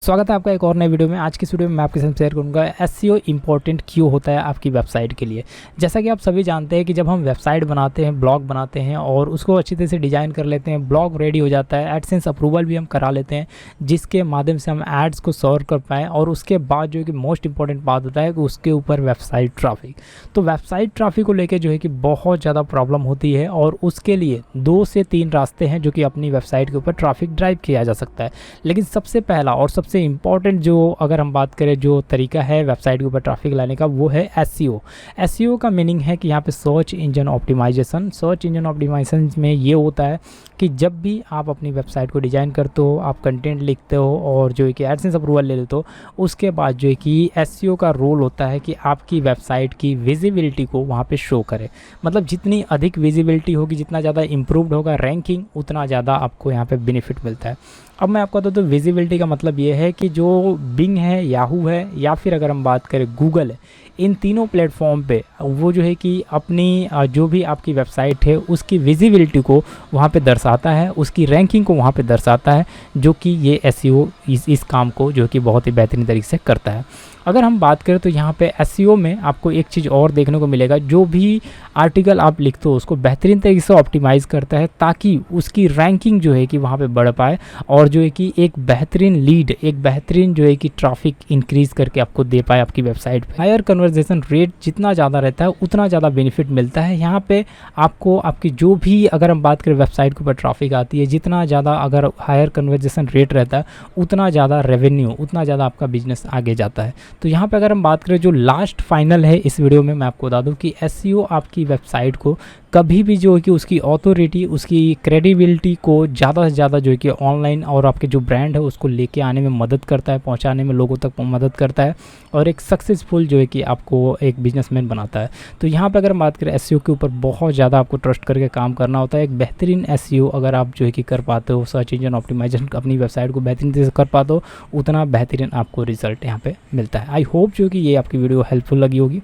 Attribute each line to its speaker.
Speaker 1: स्वागत है आपका एक और नए वीडियो में। आज की इस वीडियो में मैं आपके साथ शेयर करूंगा एसईओ इंपॉर्टेंट क्यों होता है आपकी वेबसाइट के लिए। जैसा कि आप सभी जानते हैं कि जब हम वेबसाइट बनाते हैं, ब्लॉग बनाते हैं और उसको अच्छी तरह से डिज़ाइन कर लेते हैं, ब्लॉग रेडी हो जाता है, एडसेंस अप्रूवल भी हम करा लेते हैं जिसके माध्यम से हम एड्स को सर्व कर पाएँ। और उसके बाद जो कि मोस्ट इंपॉर्टेंट बात होता है कि उसके ऊपर वेबसाइट ट्रैफिक। तो वेबसाइट ट्रैफिक को लेकर जो है कि बहुत ज़्यादा प्रॉब्लम होती है और उसके लिए 2 से 3 रास्ते हैं जो कि अपनी वेबसाइट के ऊपर ट्रैफिक ड्राइव किया जा सकता है। लेकिन सबसे पहला और सबसे इम्पॉर्टेंट जो अगर हम बात करें जो तरीका है वेबसाइट के ऊपर ट्रैफिक लाने का, वो है एसईओ। एसईओ का मीनिंग है कि यहाँ पे search engine optimisation. Search engine optimisation में ये होता है कि जब भी आप अपनी वेबसाइट को डिज़ाइन करते हो, आप कंटेंट लिखते हो और जो है कि एडसेंस अप्रूवल ले लेते हो, उसके बाद जो है कि एसईओ का रोल होता है कि आपकी वेबसाइट की विजिबिलिटी को वहाँ पे शो करे। मतलब जितनी अधिक विजिबिलिटी होगी, जितना ज़्यादा इम्प्रूव्ड होगा रैंकिंग, उतना ज़्यादा आपको यहाँ पे बेनिफिट मिलता है। अब मैं आपको बता दूँ विजिबिलिटी का मतलब ये है कि जो बिंग है, याहू है या फिर अगर हम बात करें गूगल है, इन तीनों प्लेटफॉर्म पे वो जो है कि अपनी जो भी आपकी वेबसाइट है उसकी विजिबिलिटी को वहाँ पे दर्शाता है, उसकी रैंकिंग को वहाँ पे दर्शाता है, जो कि ये एसईओ इस काम को जो कि बहुत ही बेहतरीन तरीके से करता है। अगर हम बात करें तो यहाँ पे एसईओ में आपको एक चीज़ और देखने को मिलेगा, जो भी आर्टिकल आप लिखते हो उसको बेहतरीन तरीके से ऑप्टिमाइज़ करता है ताकि उसकी रैंकिंग जो है कि वहाँ पे बढ़ पाए और जो है कि एक बेहतरीन लीड, एक बेहतरीन जो है कि ट्रैफिक इंक्रीज़ करके आपको दे पाए आपकी वेबसाइट पे। हायर कन्वर्जेशन रेट जितना ज़्यादा रहता है उतना ज़्यादा बेनिफिट मिलता है। यहाँ पे आपको आपकी जो भी अगर हम बात करें वेबसाइट के ऊपर ट्रैफिक आती है, जितना ज़्यादा अगर हायर कन्वर्जेशन रेट रहता है उतना ज़्यादा रेवेन्यू, उतना ज़्यादा आपका बिजनेस आगे जाता है। तो यहाँ पे अगर हम बात करें जो लास्ट फाइनल है इस वीडियो में, मैं आपको बता दूँ कि एसईओ आपकी वेबसाइट को कभी भी जो है कि उसकी ऑथोरिटी, उसकी क्रेडिबिलिटी को ज़्यादा से ज़्यादा जो है कि ऑनलाइन और आपके जो ब्रांड है उसको लेके आने में मदद करता है, पहुंचाने में लोगों तक मदद करता है और एक सक्सेसफुल जो है कि आपको एक बिजनेसमैन बनाता है। तो यहाँ पे अगर हम बात करें एसईओ के ऊपर बहुत ज़्यादा आपको ट्रस्ट करके काम करना होता है। एक बेहतरीन एसईओ अगर आप जो है कि कर पाते हो, सर्च इंजन ऑप्टिमाइजेशन अपनी वेबसाइट को बेहतरीन तरीके से कर पाते हो, उतना बेहतरीन आपको रिजल्ट यहाँ पे मिलता है। आई होप जो कि ये आपकी वीडियो हेल्पफुल लगी होगी।